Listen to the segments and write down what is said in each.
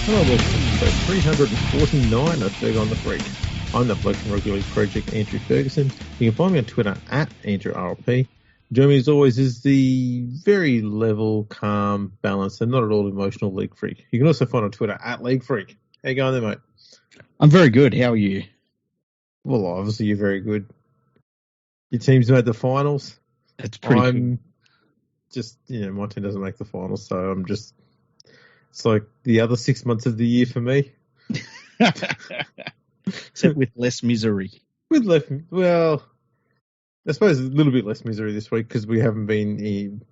Hello, welcome to episode 349 of Ferg on the Freak. I'm the bloke from Rugby League Project, Andrew Ferguson. You can find me on Twitter at AndrewRLP. Joining me as always is the very level, calm, balanced, and not at all emotional League Freak. You can also find on Twitter at League Freak. How you going there, mate? I'm very good. How are you? Well, obviously you're very good. Your team's made the finals. It's pretty cool. Just, my team doesn't make the finals, so I'm just... It's like the other 6 months of the year for me. Except with less misery. Well, I suppose a little bit less misery this week because we haven't been,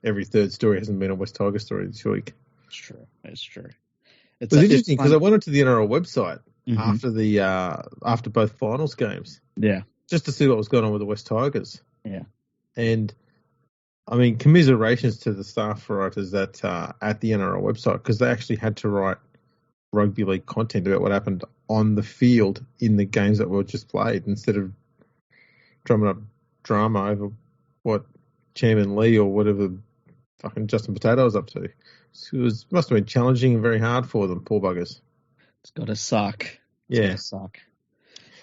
every third story hasn't been a West Tiger story this week. It's true. It's interesting because I went onto the NRL website after both finals games. Yeah. Just to see what was going on with the West Tigers. Yeah. And I mean, commiserations to the staff writers at the NRL website because they actually had to write rugby league content about what happened on the field in the games that were just played instead of drumming up drama over what Chairman Lee or whatever fucking Justin Potato was up to. It must have been challenging and very hard for them, poor buggers. It's got to suck. Yeah.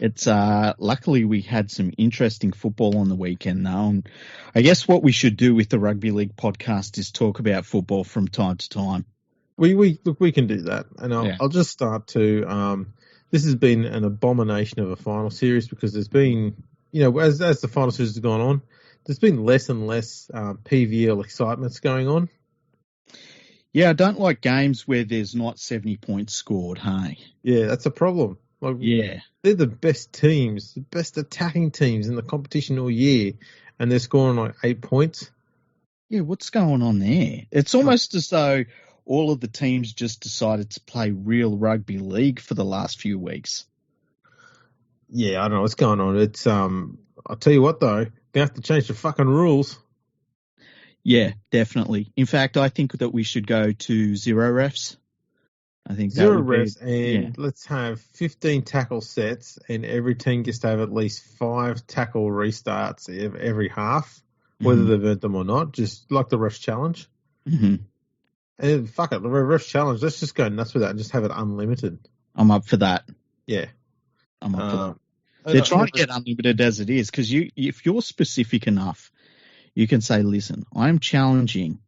It's luckily we had some interesting football on the weekend now. And I guess what we should do with the Rugby League podcast is talk about football from time to time. We can do that. And I'll just start to this has been an abomination of a final series because there's been, as the final series has gone on, there's been less and less PVL excitements going on. Yeah, I don't like games where there's not 70 points scored, hey? Yeah, that's a problem. They're the best teams, the best attacking teams in the competition all year, and they're scoring like 8 points. Yeah, what's going on there? It's almost as though all of the teams just decided to play real rugby league for the last few weeks. Yeah, I don't know what's going on. It's I'll tell you what though, they have to change the fucking rules. Yeah, definitely. In fact, I think that we should go to zero refs. I think zero refs, and let's have 15 tackle sets, and every team gets to have at least 5 tackle restarts every half, whether they've earned them or not, just like the refs challenge. Mm-hmm. And fuck it, the refs challenge, let's just go nuts with that and just have it unlimited. I'm up for that. Yeah. I'm up for that. They're trying to get unlimited as it is, because if you're specific enough, you can say, listen, I'm challenging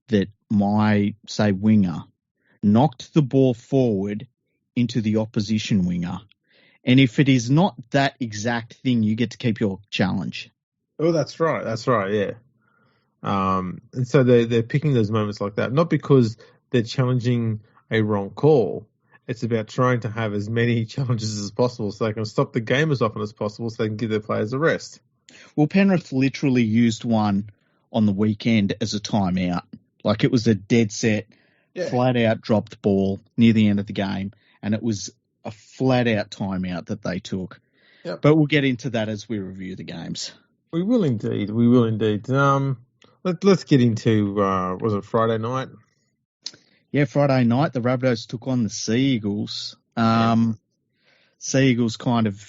that my, say, winger knocked the ball forward into the opposition winger. And if it is not that exact thing, you get to keep your challenge. Oh, that's right, yeah. And so they're picking those moments like that, not because they're challenging a wrong call. It's about trying to have as many challenges as possible so they can stop the game as often as possible so they can give their players a rest. Well, Penrith literally used one on the weekend as a timeout. Like it was a dead set, flat out dropped ball near the end of the game, and it was a flat out timeout that they took. Yep. But we'll get into that as we review the games. We will indeed. Let's get into, was it Friday night? Yeah, Friday night, the Rabbitohs took on the Sea Eagles. Sea Eagles kind of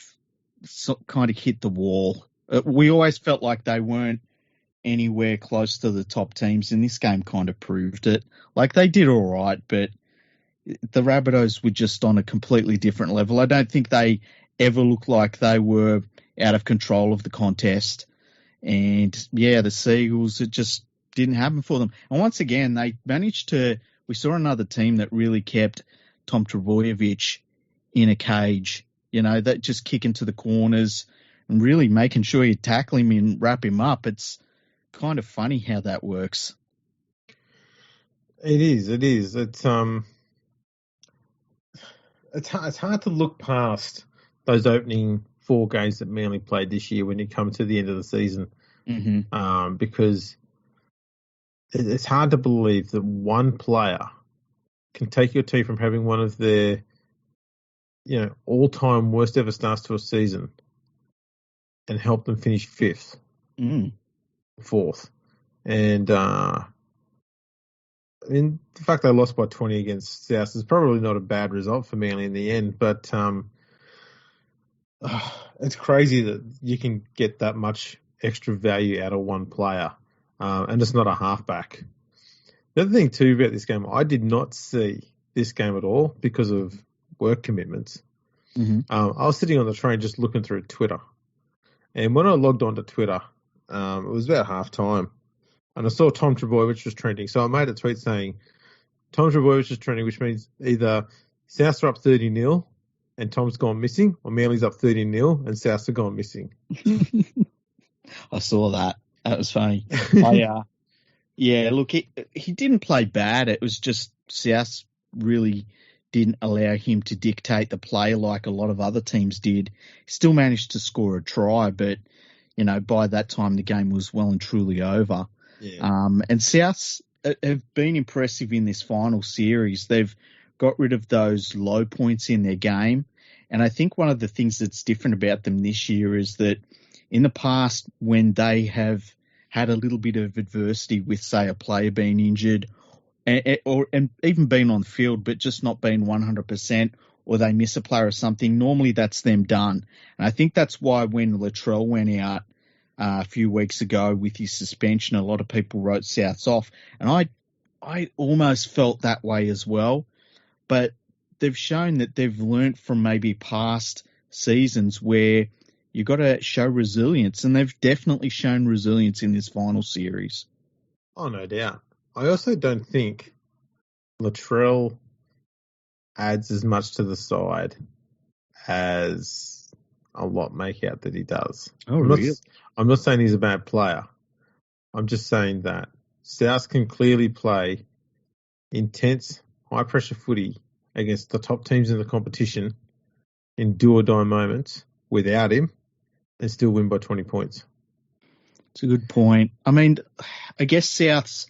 hit the wall. We always felt like they weren't anywhere close to the top teams, and this game kind of proved it. Like, they did all right, but the Rabbitohs were just on a completely different level. I don't think they ever looked like they were out of control of the contest. And, the Sea Eagles, it just didn't happen for them. And once again, they managed to... We saw another team that really kept Tom Trbojevic in a cage, that just kick into the corners and really making sure you tackle him and wrap him up. It's kind of funny how that works. It is. It's hard to look past those opening 4 games that Manly played this year when you come to the end of the season, because it's hard to believe that one player can take your team from having one of their, all-time worst ever starts to a season and help them finish 5th, 4th. And, the fact they lost by 20 against South is probably not a bad result for Manly in the end, but it's crazy that you can get that much extra value out of one player. And it's not a halfback. The other thing, too, about this game, I did not see this game at all because of work commitments. Mm-hmm. I was sitting on the train just looking through Twitter. And when I logged onto Twitter, it was about half time. And I saw Tom Trbojevic was trending. So I made a tweet saying, Tom Trbojevic is trending, which means either Souths are up 30-0 and Tom's gone missing, or Manly's up 30-0 and Souths have gone missing. I saw that. That was funny. Yeah, look, he didn't play bad. It was just South really didn't allow him to dictate the play like a lot of other teams did. Still managed to score a try, but, you know, by that time the game was well and truly over. Yeah. And Souths have been impressive in this final series. They've got rid of those low points in their game. And I think one of the things that's different about them this year is that in the past, when they have had a little bit of adversity with, say, a player being injured and even being on the field, but just not being 100%, or they miss a player or something, normally that's them done. And I think that's why when Latrell went out a few weeks ago with his suspension, a lot of people wrote Souths off. And I almost felt that way as well. But they've shown that they've learnt from maybe past seasons where you've got to show resilience, and they've definitely shown resilience in this final series. Oh, no doubt. I also don't think Latrell adds as much to the side as a lot make out that he does. Oh, really? I'm not saying he's a bad player. I'm just saying that South can clearly play intense, high-pressure footy against the top teams in the competition in do-or-die moments without him and still win by 20 points. It's a good point. I mean, I guess Souths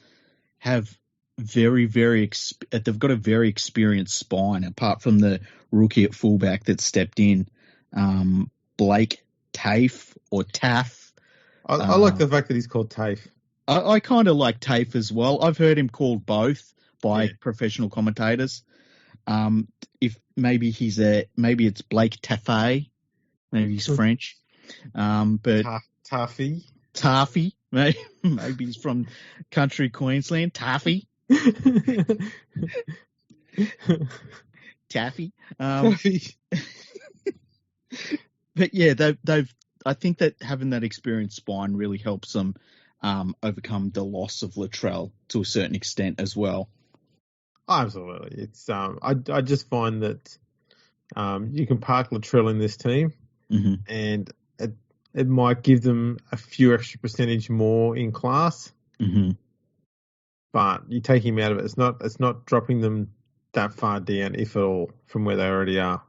have they've got a very experienced spine, apart from the rookie at fullback that stepped in, Blake Tafe or Taff. I like the fact that he's called Tafe. I kind of like Tafe as well. I've heard him called both by professional commentators. If maybe maybe it's Blake Taffy, maybe he's French. But Taffy, maybe he's from country Queensland. Taffy. Taffy. But yeah, they've. I think that having that experienced spine really helps them overcome the loss of Latrell to a certain extent as well. Absolutely, it's I just find that you can park Latrell in this team, mm-hmm. and it might give them a few extra percentage more in class. Mm-hmm. But you take him out of it, it's not dropping them that far down, if at all, from where they already are.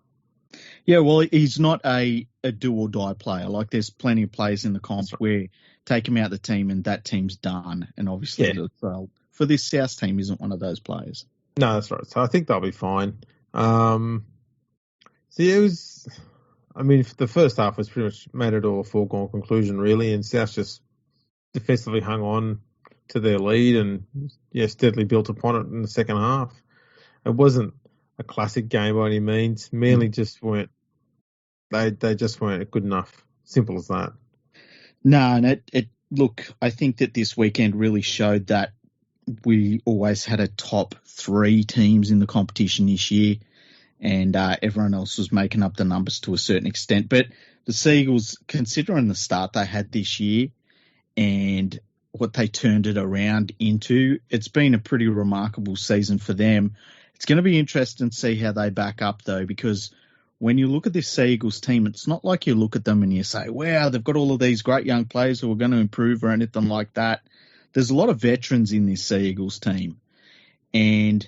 Yeah, well, he's not a do-or-die player. Like, there's plenty of players in the comp where take him out of the team and that team's done. And obviously, Latrell, for this South team, isn't one of those players. No, that's right. So I think they'll be fine. It was... I mean, the first half was pretty much made it all a foregone conclusion, really, and South just defensively hung on to their lead and, steadily built upon it in the second half. It wasn't a classic game by any means. Manly just weren't. They just weren't good enough. Simple as that. No, and look, I think that this weekend really showed that we always had a top three teams in the competition this year, and everyone else was making up the numbers to a certain extent. But the Seagulls, considering the start they had this year and what they turned it around into, it's been a pretty remarkable season for them. It's going to be interesting to see how they back up, though, because when you look at this Seagulls team, it's not like you look at them and you say, wow, they've got all of these great young players who are going to improve or anything like that. There's a lot of veterans in this Seagulls team, and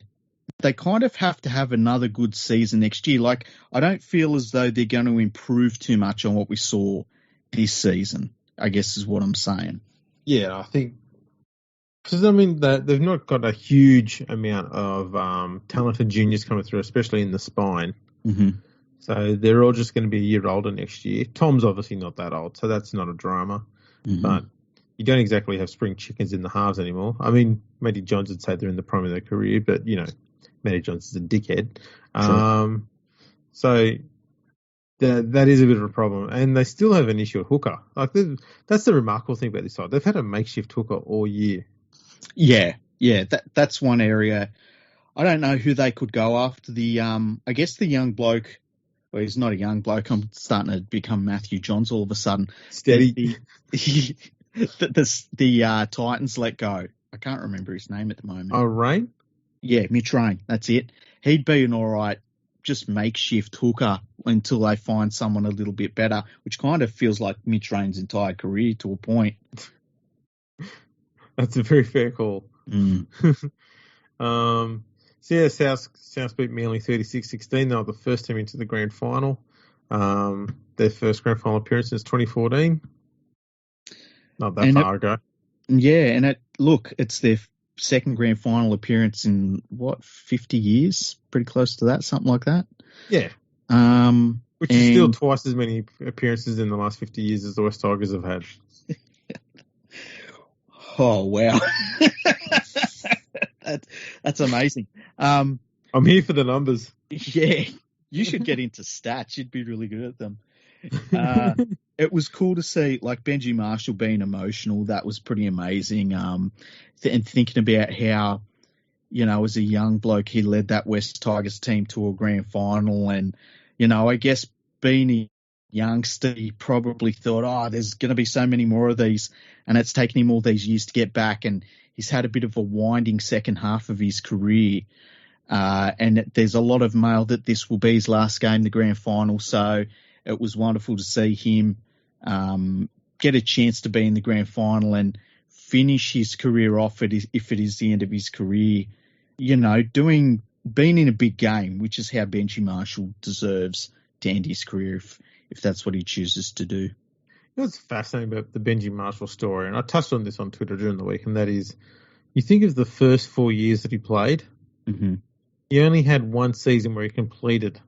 they kind of have to have another good season next year. Like, I don't feel as though they're going to improve too much on what we saw this season, I guess is what I'm saying. Yeah, I think, because, I mean, they've not got a huge amount of talented juniors coming through, especially in the spine. Mm-hmm. So they're all just going to be a year older next year. Tom's obviously not that old, so that's not a drama. Mm-hmm. But you don't exactly have spring chickens in the halves anymore. I mean, Matty Johns would say they're in the prime of their career, but, Matty Johns is a dickhead. True. So that is a bit of a problem. And they still have an issue at hooker. Like, that's the remarkable thing about this side. They've had a makeshift hooker all year. Yeah, that's one area. I don't know who they could go after. I guess the young bloke. Well, he's not a young bloke. I'm starting to become Matthew Johns all of a sudden. Steady. The Titans let go. I can't remember his name at the moment. Oh, Rain? Yeah, Mitch Rain. That's it. He'd be an all right, just makeshift hooker until they find someone a little bit better, which kind of feels like Mitch Rain's entire career to a point. That's a very fair call. Mm. So yeah, South beat Manly 36-16. They were the first team into the grand final. Their first grand final appearance since 2014. Not that far ago. Yeah, and it's their second grand final appearance in 50 years? Pretty close to that, something like that. Yeah. Which is still twice as many appearances in the last 50 years as the West Tigers have had. Oh, wow. That's amazing. I'm here for the numbers. Yeah, you should get into stats. You'd be really good at them. It was cool to see, like, Benji Marshall being emotional. That was pretty amazing. And thinking about how, as a young bloke, he led that West Tigers team to a grand final. And, I guess being a youngster, he probably thought, there's going to be so many more of these. And it's taken him all these years to get back. And he's had a bit of a winding second half of his career. And there's a lot of mail that this will be his last game, the grand final. So it was wonderful to see him get a chance to be in the grand final and finish his career off if it is the end of his career, being in a big game, which is how Benji Marshall deserves to end his career if that's what he chooses to do. What's fascinating about the Benji Marshall story, and I touched on this on Twitter during the week, and that is, you think of the first 4 years that he played, mm-hmm. He only had one season where he completed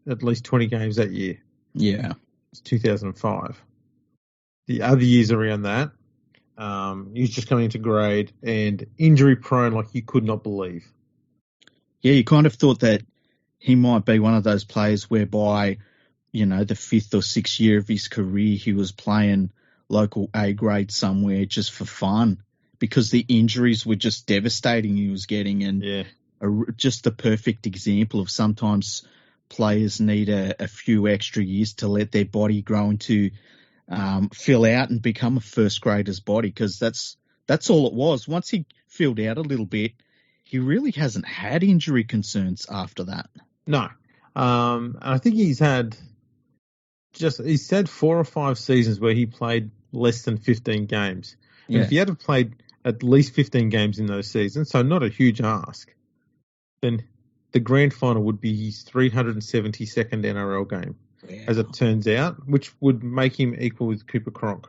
at least 20 games that year. Yeah. It's 2005. The other years around that, he was just coming into grade and injury prone like you could not believe. Yeah, you kind of thought that he might be one of those players whereby, the fifth or sixth year of his career, he was playing local A grade somewhere just for fun because the injuries were just devastating he was getting. And just the perfect example of sometimes players need a few extra years to let their body grow into fill out and become a first grader's body, because that's all it was. Once he filled out a little bit, he really hasn't had injury concerns after that. No. I think he's had 4 or 5 seasons where he played less than 15 games. And if he had played at least 15 games in those seasons, so not a huge ask, then the grand final would be his 372nd NRL game, as it turns out, which would make him equal with Cooper Cronk.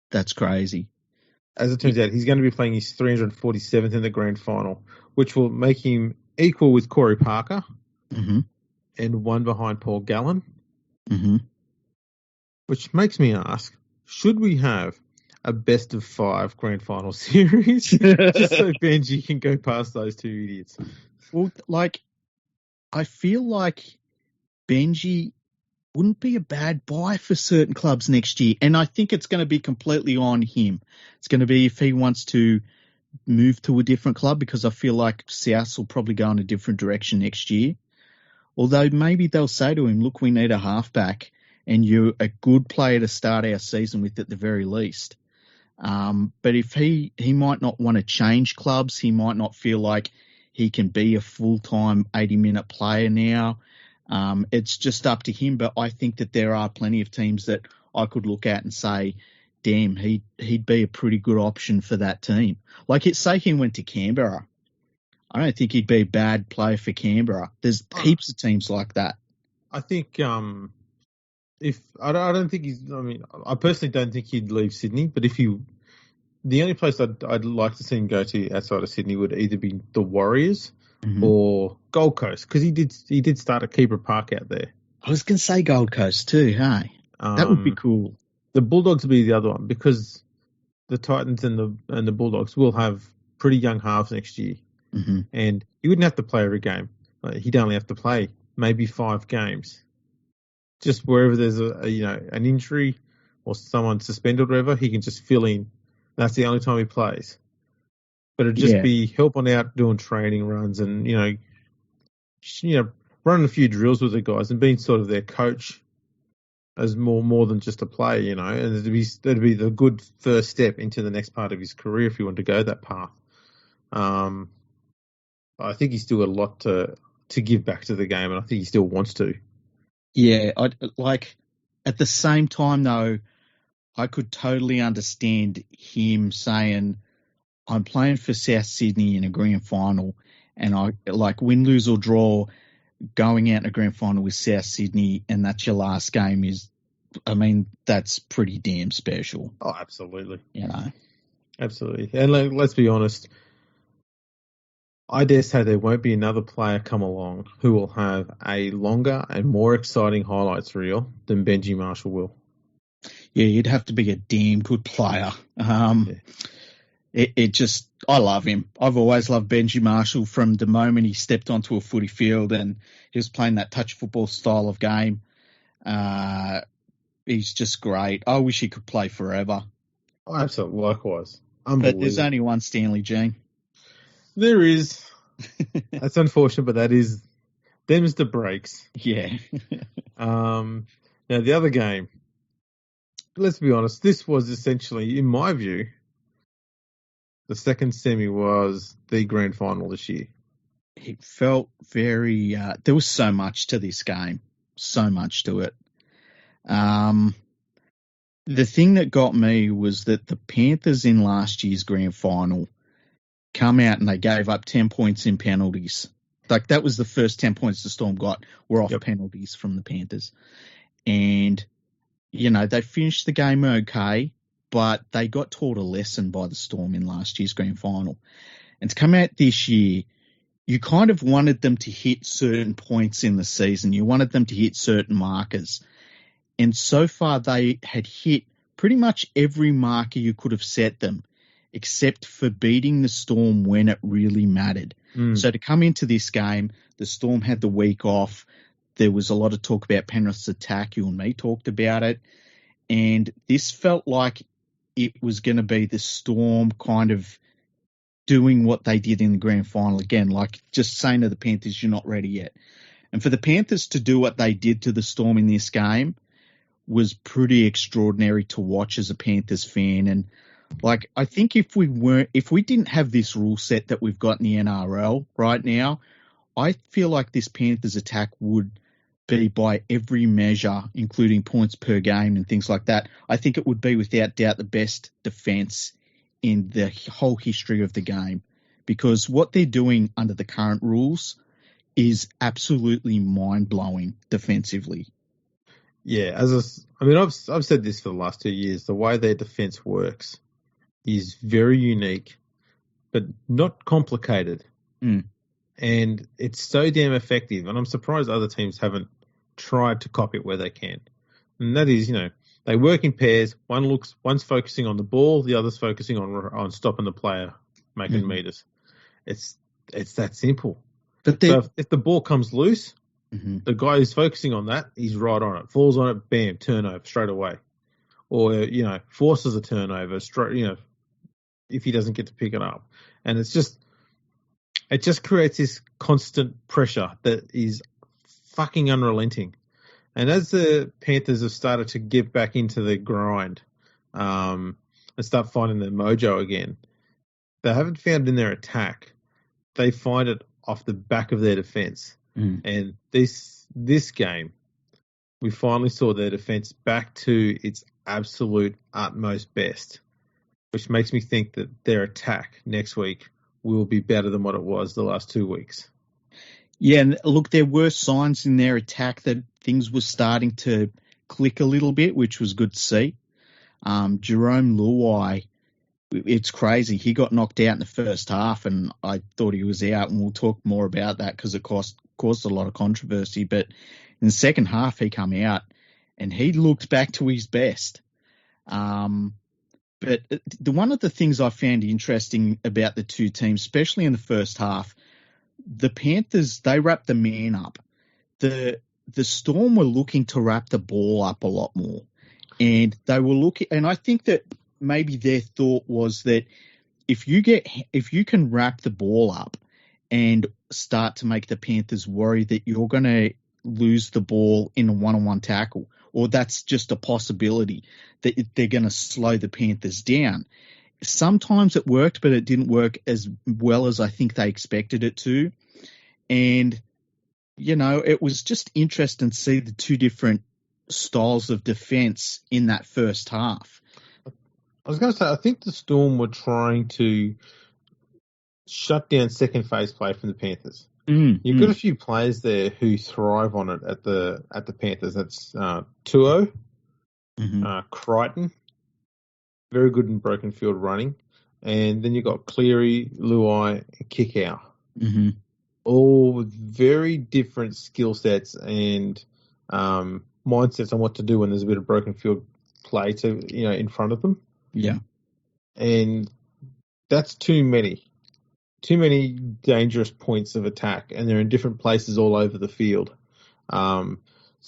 That's crazy. As it turns out, he's going to be playing his 347th in the grand final, which will make him equal with Corey Parker mm-hmm. and one behind Paul Gallen. Mm-hmm. Which makes me ask, should we have a best of 5 grand final series just so Benji can go past those two idiots? Well, I feel like Benji wouldn't be a bad buy for certain clubs next year. And I think it's going to be completely on him. It's going to be if he wants to move to a different club, because I feel like South will probably go in a different direction next year. Although maybe they'll say to him, look, we need a halfback and you're a good player to start our season with at the very least. But if he might not want to change clubs, he might not feel like he can be a full-time 80-minute player now. It's just up to him. But I think that there are plenty of teams that I could look at and say, damn, he'd be a pretty good option for that team. Like, say he went to Canberra. I don't think he'd be a bad player for Canberra. There's heaps of teams like that. I think I don't think I personally don't think he'd leave Sydney. But the only place I'd like to see him go to outside of Sydney would either be the Warriors mm-hmm. or Gold Coast, because he did start at Keeper Park out there. I was going to say Gold Coast too, hey? That would be cool. The Bulldogs would be the other one, because the Titans and the Bulldogs will have pretty young halves next year. Mm-hmm. And he wouldn't have to play every game. He'd only have to play maybe 5 games. Just wherever there's an injury or someone suspended or whatever, he can just fill in. That's the only time he plays. but it'd just be helping out, doing training runs, and running a few drills with the guys and being sort of their coach as more than just a player, and that'd be the good first step into the next part of his career if he wanted to go that path. I think he's still got a lot to give back to the game, and I think he still wants to. Yeah, at the same time though, I could totally understand him saying, I'm playing for South Sydney in a grand final, and I win, lose or draw, going out in a grand final with South Sydney, and that's your last game that's pretty damn special. Oh, absolutely. Absolutely. And let's be honest, I dare say there won't be another player come along who will have a longer and more exciting highlights reel than Benji Marshall will. Yeah, you'd have to be a damn good player. I love him. I've always loved Benji Marshall from the moment he stepped onto a footy field and he was playing that touch football style of game. He's just great. I wish he could play forever. Oh, absolutely. Likewise. But there's only one Stanley, Gene. There is. That's unfortunate, but them's the breaks. Yeah. Now, the other game, let's be honest, this was essentially, in my view, the second semi was the grand final this year. It felt very, there was so much to this game, so much to it. The thing that got me was that the Panthers in last year's grand final come out and they gave up 10 points in penalties. That was the first 10 points the Storm got were off penalties from the Panthers. And, they finished the game okay, but they got taught a lesson by the Storm in last year's grand final. And to come out this year, you kind of wanted them to hit certain points in the season. You wanted them to hit certain markers. And so far they had hit pretty much every marker you could have set them, except for beating the Storm when it really mattered. So to come into this game, the Storm had the week off. There was a lot of talk about Penrith's attack. You and me talked about it. And this felt like it was going to be the Storm kind of doing what they did in the grand final again, like just saying to the Panthers, you're not ready yet. And for the Panthers to do what they did to the Storm in this game was pretty extraordinary to watch as a Panthers fan. And I think if we didn't have this rule set that we've got in the NRL right now, I feel like this Panthers attack would be by every measure, including points per game and things like that. I think it would be without doubt the best defence in the whole history of the game, because what they're doing under the current rules is absolutely mind-blowing defensively. Yeah, I've said this for the last 2 years. The way their defence works is very unique, but not complicated. And it's so damn effective. And I'm surprised other teams haven't tried to copy it where they can. And that is, they work in pairs. One's focusing on the ball, the other's focusing on stopping the player making meters. It's that simple. But if the ball comes loose, the guy who's focusing on that, he's right on it. Falls on it, bam, turnover straight away. Or, forces a turnover straight, if he doesn't get to pick it up. And it just creates this constant pressure that is fucking unrelenting. And as the Panthers have started to get back into the grind and start finding their mojo again, they haven't found it in their attack. They find it off the back of their defence. And this game, we finally saw their defence back to its absolute utmost best, which makes me think that their attack next week will be better than what it was the last 2 weeks. Yeah, and look, there were signs in their attack that things were starting to click a little bit, which was good to see. Jerome Luai, it's crazy. He got knocked out in the first half, and I thought he was out, and we'll talk more about that because it caused a lot of controversy. But in the second half, he came out, and he looked back to his best. But one of the things I found interesting about the two teams, especially in the first half, the Panthers, they wrapped the man up. The Storm were looking to wrap the ball up a lot more. And they were looking, and I think that maybe their thought was that if you can wrap the ball up and start to make the Panthers worry that you're going to lose the ball in a one-on-one tackle, or that's just a possibility that they're going to slow the Panthers down. Sometimes it worked, but it didn't work as well as I think they expected it to. And, it was just interesting to see the two different styles of defense in that first half. I was going to say, I think the Storm were trying to shut down second phase play from the Panthers. You've got a few players there who thrive on it at the Panthers. That's Tuo, Crichton, very good in broken field running, and then you've got Cleary, Luai, and Kickout. All with very different skill sets and mindsets on what to do when there's a bit of broken field play in front of them. Yeah, and that's too many dangerous points of attack, and they're in different places all over the field. So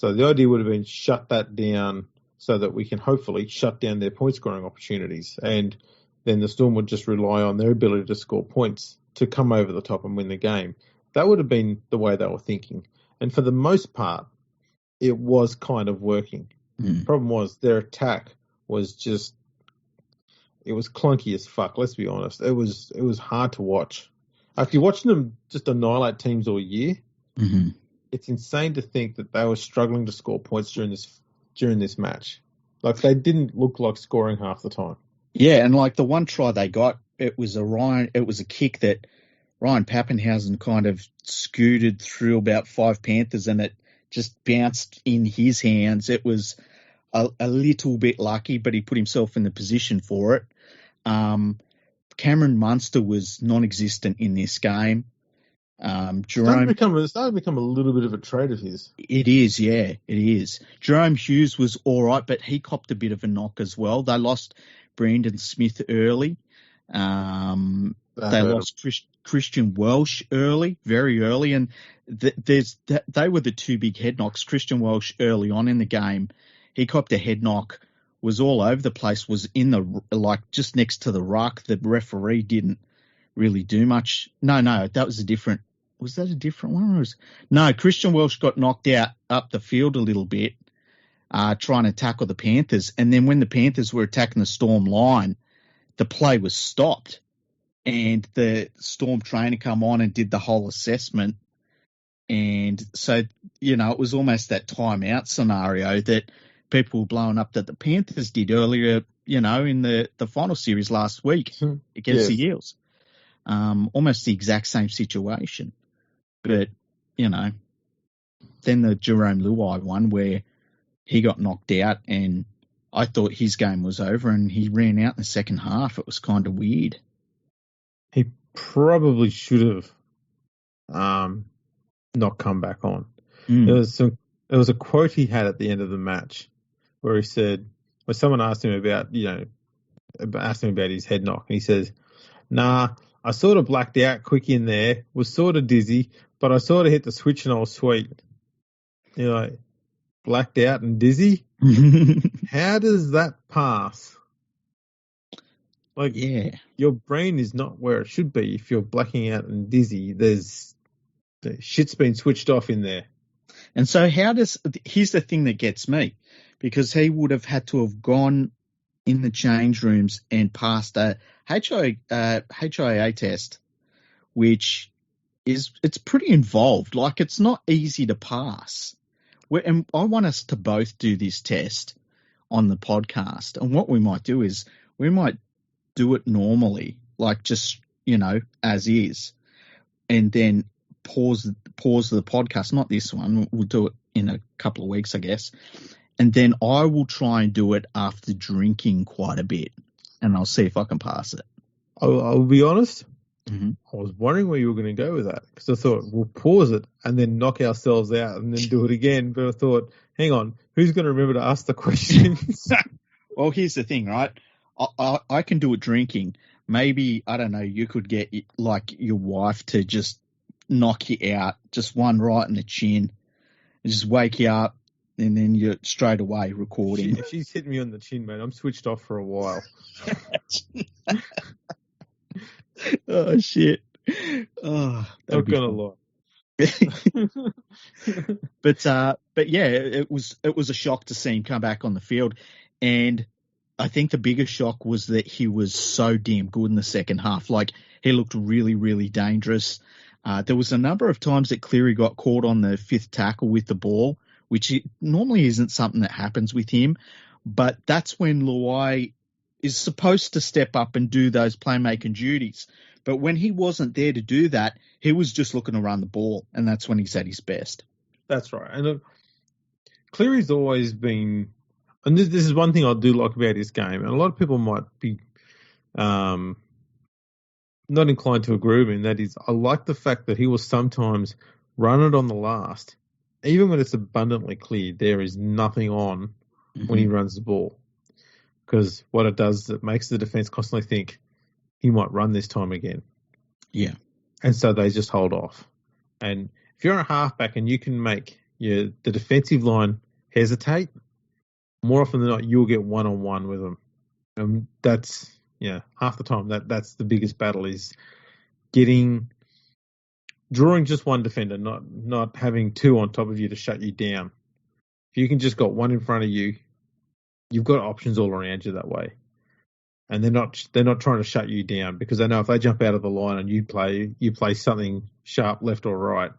the idea would have been shut that down so that we can hopefully shut down their point scoring opportunities, and then the Storm would just rely on their ability to score points to come over the top and win the game. That would have been the way they were thinking, and for the most part, it was kind of working. The problem was their attack was just. It was clunky as fuck, let's be honest. It was hard to watch. After you're watching them just annihilate teams all year, it's insane to think that they were struggling to score points during this match. Like, they didn't look like scoring half the time. Yeah, and like the one try they got, it was a kick that Ryan Pappenhausen kind of scooted through about 5 Panthers and it just bounced in his hands. It was a little bit lucky, but he put himself in the position for it. Cameron Munster was non-existent in this game. Jerome started to become a little bit of a trait of his. It is, yeah, it is. Jerome Hughes was all right, but he copped a bit of a knock as well. They lost Brandon Smith early. They lost Christian Welsh very early, and they were the two big head knocks. Christian Welsh early on in the game. He copped a head knock, was all over the place, was in just next to the ruck. The referee didn't really do much. No, that was was that a different one? No, Christian Welsh got knocked out up the field a little bit, trying to tackle the Panthers. And then when the Panthers were attacking the Storm line, the play was stopped. And the Storm trainer come on and did the whole assessment. And so, it was almost that timeout scenario that people were blowing up that the Panthers did earlier, in the final series last week against the Eels. Almost the exact same situation. But, then the Jerome Luai one where he got knocked out and I thought his game was over and he ran out in the second half. It was kind of weird. He probably should have not come back on. There was a quote he had at the end of the match where he said, when someone asked him about his head knock, and he says, "Nah, I sort of blacked out quick in there, was sort of dizzy, but I sort of hit the switch and I was sweet." Blacked out and dizzy? How does that pass? Your brain is not where it should be if you're blacking out and dizzy. The shit's been switched off in there. And so here's the thing that gets me, because he would have had to have gone in the change rooms and passed a HIA test, which it's pretty involved. Like, it's not easy to pass. And I want us to both do this test on the podcast. And what we might do is we might do it normally, like just, as is, and then pause the podcast. Not this one. We'll do it in a couple of weeks, I guess. And then I will try and do it after drinking quite a bit, and I'll see if I can pass it. I'll be honest. I was wondering where you were going to go with that, because I thought we'll pause it and then knock ourselves out and then do it again. But I thought, hang on, who's going to remember to ask the questions? Well, here's the thing, right? I can do it drinking. Maybe, I don't know, you could get like your wife to just knock you out, just one right in the chin, and just wake you up, and then you're straight away recording. If she's hitting me on the chin, mate, I'm switched off for a while. Oh shit. Oh, Not gonna lie. But yeah, it was a shock to see him come back on the field, and I think the biggest shock was that he was so damn good in the second half. Like, he looked really, really dangerous. There was a number of times that Cleary got caught on the fifth tackle with the ball, which normally isn't something that happens with him. But that's when Luai is supposed to step up and do those playmaking duties. But when he wasn't there to do that, he was just looking to run the ball, and that's when he's at his best. That's right. And look, Cleary's always been, and this is one thing I do like about his game, and a lot of people might be not inclined to agree with me, and that is, I like the fact that he will sometimes run it on the last, even when it's abundantly clear there is nothing on when he runs the ball. Because what it does is it makes the defence constantly think he might run this time again. Yeah. And so they just hold off. And if you're a halfback and you can make the defensive line hesitate, more often than not, you'll get one-on-one with them. That's, half the time. That's the biggest battle, is drawing just one defender, not having two on top of you to shut you down. If you can just got one in front of you, you've got options all around you that way. And they're not trying to shut you down, because they know if they jump out of the line and you play something sharp left or right,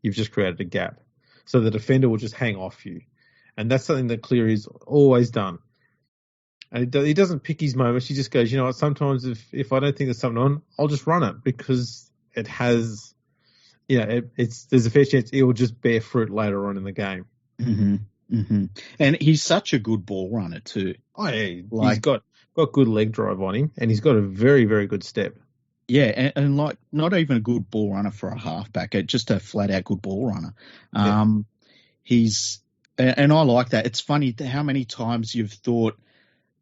you've just created a gap. So the defender will just hang off you. And that's something that Cleary's always done. And he doesn't pick his moments. He just goes, you know what, sometimes if I don't think there's something on, I'll just run it, because it has, there's a fair chance it will just bear fruit later on in the game. Mm-hmm. Mm-hmm. And he's such a good ball runner too. Oh yeah, he's got good leg drive on him, and he's got a very, very good step. Yeah, and like, not even a good ball runner for a halfback, just a flat out good ball runner. And I like that. It's funny how many times you've thought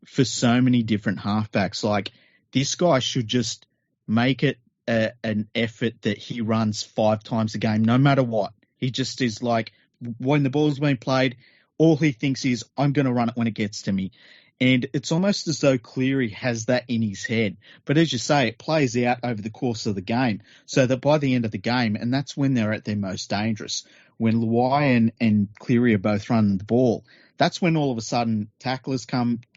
for so many different halfbacks, like, this guy should just make it an effort that he runs 5 times a game, no matter what. He just is like, when the ball's being played, all he thinks is, I'm going to run it when it gets to me. And it's almost as though Cleary has that in his head. But as you say, it plays out over the course of the game, so that by the end of the game, and that's when they're at their most dangerous, when Luai and Cleary are both running the ball, that's when all of a sudden tacklers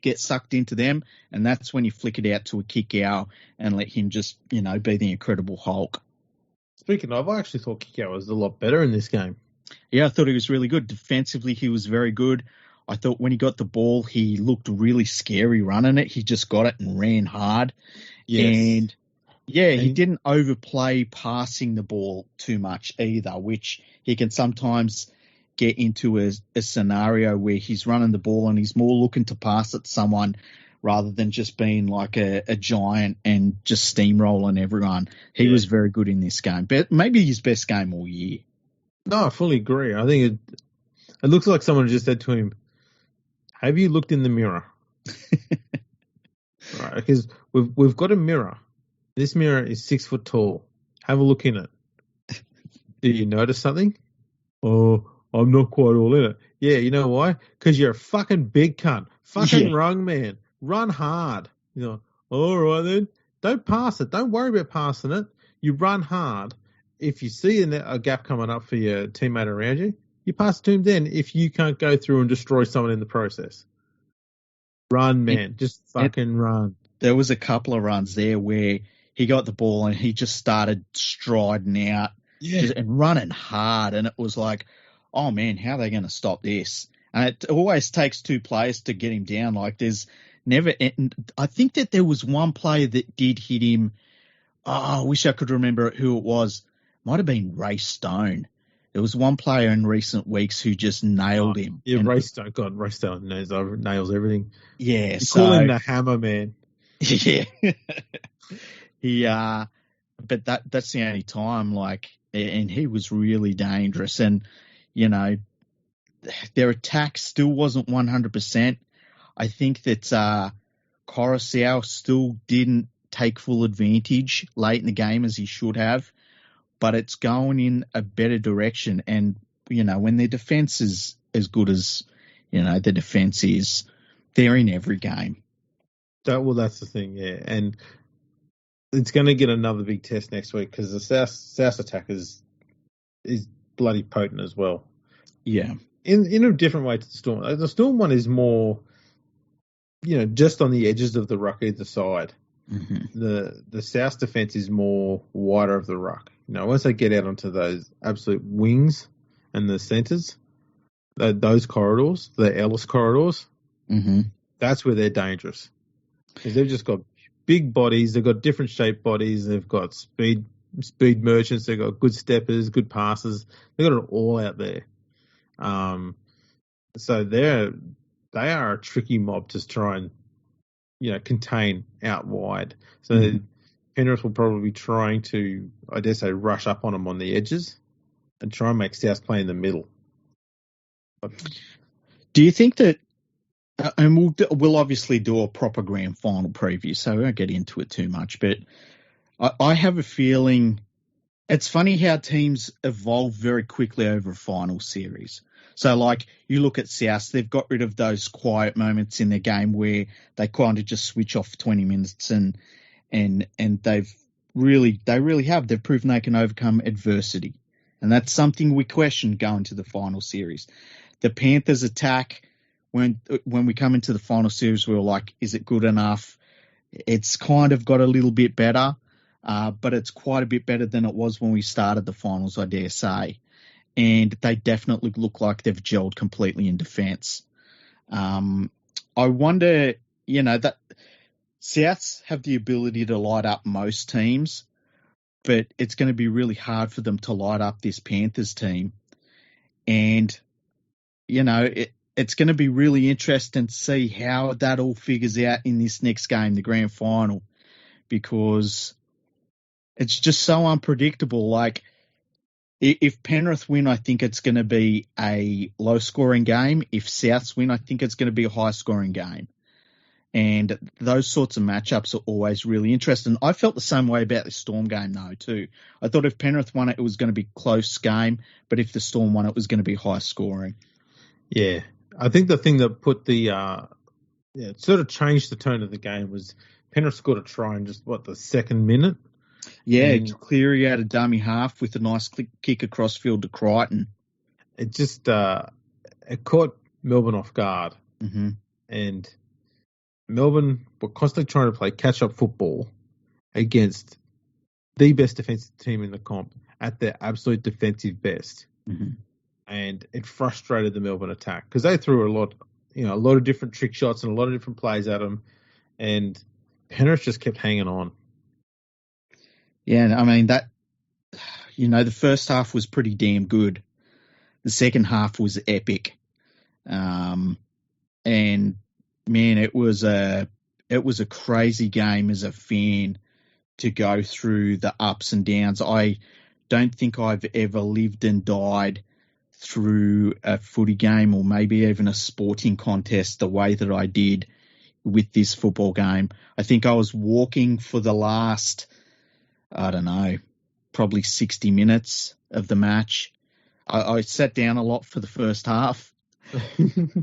get sucked into them, and that's when you flick it out to a kick out and let him just, be the Incredible Hulk. Speaking of, I actually thought kick out was a lot better in this game. Yeah, I thought he was really good. Defensively, he was very good. I thought when he got the ball, he looked really scary running it. He just got it and ran hard. Yes. And he didn't overplay passing the ball too much either, which he can sometimes get into a scenario where he's running the ball and he's more looking to pass it to someone rather than just being like a giant and just steamrolling everyone. He was very good in this game, but maybe his best game all year. No, I fully agree. I think it looks like someone just said to him, have you looked in the mirror? Right, because we've got a mirror. This mirror is 6 foot tall. Have a look in it. Do you notice something? Oh, I'm not quite all in it. Yeah, you know why? Because you're a fucking big cunt. Fucking rung, man. Run hard. All right then. Don't pass it. Don't worry about passing it. You run hard. If you see a gap coming up for your teammate around you, you pass it to him then, if you can't go through and destroy someone in the process. Run, man. Just fucking run. There was a couple of runs there where he got the ball and he just started striding out and running hard. And it was like, oh, man, how are they going to stop this? And it always takes 2 players to get him down. Like, there's never – I think that there was one player that did hit him. Oh, I wish I could remember who it was. Might have been Ray Stone. There was one player in recent weeks who just nailed him. Yeah, Ray Stone. God, Ray Stone nails everything. Yeah, call him the Hammer, man. Yeah. But that's the only time, and he was really dangerous. And, their attack still wasn't 100%. I think that Coruscant still didn't take full advantage late in the game as he should have. But it's going in a better direction. And, when their defense is as good as, the defense is, they're in every game. That's the thing, yeah. And it's going to get another big test next week because the South attack is bloody potent as well. Yeah. In a different way to the Storm. The Storm one is more, just on the edges of the ruck either side. Mm-hmm. The South defence is more wider of the ruck. Once they get out onto those absolute wings and the centres, those corridors, the Ellis corridors, mm-hmm. that's where they're dangerous. Because they've just got big bodies, they've got different shaped bodies, they've got speed merchants, they've got good steppers, good passers, they've got it all out there. So they are a tricky mob to try and contain out wide. So Penrith will probably be trying to, I dare say, rush up on them on the edges and try and make South play in the middle. Do you think that, and we'll obviously do a proper grand final preview, so we won't get into it too much, but I have a feeling it's funny how teams evolve very quickly over a final series. So, like, you look at South, they've got rid of those quiet moments in their game where they kind of just switch off for 20 minutes and they really have. They've proven they can overcome adversity. And that's something we question going to the final series. The Panthers attack, when we come into the final series, we're like, is it good enough? It's kind of got a little bit better, but it's quite a bit better than it was when we started the finals, I dare say. And they definitely look like they've gelled completely in defence. I wonder, that Souths have the ability to light up most teams, but it's going to be really hard for them to light up this Panthers team. And, it's going to be really interesting to see how that all figures out in this next game, the grand final, because it's just so unpredictable. Like, if Penrith win, I think it's going to be a low-scoring game. If Souths win, I think it's going to be a high-scoring game. And those sorts of matchups are always really interesting. I felt the same way about the Storm game, though, too. I thought if Penrith won it, it was going to be a close game, but if the Storm won it, it was going to be high-scoring. Yeah. I think the thing that put it sort of changed the tone of the game was Penrith scored a try in just, the second minute? Yeah, Cleary had a dummy half with a nice kick across field to Crichton. It just it caught Melbourne off guard. Mm-hmm. And Melbourne were constantly trying to play catch-up football against the best defensive team in the comp at their absolute defensive best. Mm-hmm. And it frustrated the Melbourne attack because they threw a lot of different trick shots and a lot of different plays at them. And Penrith just kept hanging on. Yeah, I mean, the first half was pretty damn good. The second half was epic. And man, it was a crazy game as a fan to go through the ups and downs. I don't think I've ever lived and died through a footy game or maybe even a sporting contest the way that I did with this football game. I think I was walking for the last, I don't know, probably 60 minutes of the match. I sat down a lot for the first half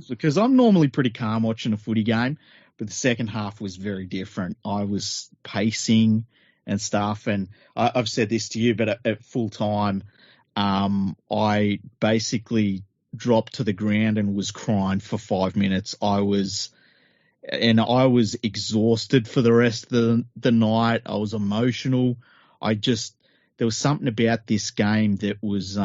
because I'm normally pretty calm watching a footy game, but the second half was very different. I was pacing and stuff, and I've said this to you, but at full time, I basically dropped to the ground and was crying for 5 minutes. I was exhausted for the rest of the night. I was emotional. There was something about this game that was,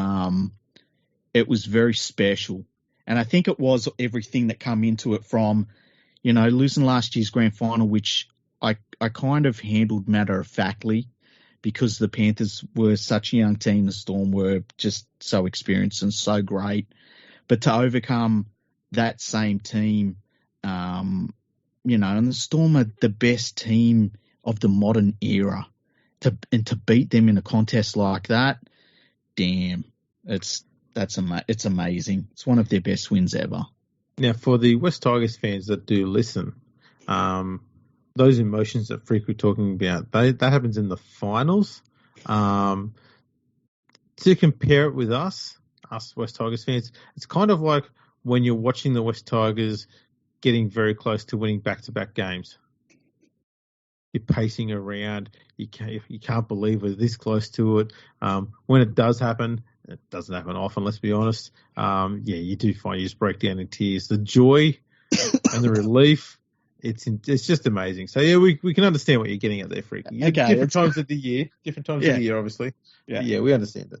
it was very special. And I think it was everything that come into it from, losing last year's grand final, which I kind of handled matter-of-factly because the Panthers were such a young team. The Storm were just so experienced and so great. But to overcome that same team, and the Storm are the best team of the modern era. To beat them in a contest like that, damn, it's amazing. It's one of their best wins ever. Now, for the West Tigers fans that do listen, those emotions that Freak we're talking about, that happens in the finals. To compare it with us West Tigers fans, it's kind of like when you're watching the West Tigers getting very close to winning back-to-back games. You're pacing around. You can't believe we're this close to it. When it does happen, it doesn't happen often, let's be honest. You do find you just break down in tears. The joy and the relief, it's just amazing. So, yeah, we can understand what you're getting at there, Freaky. Okay, different times of the year, obviously. Yeah. Yeah, we understand it.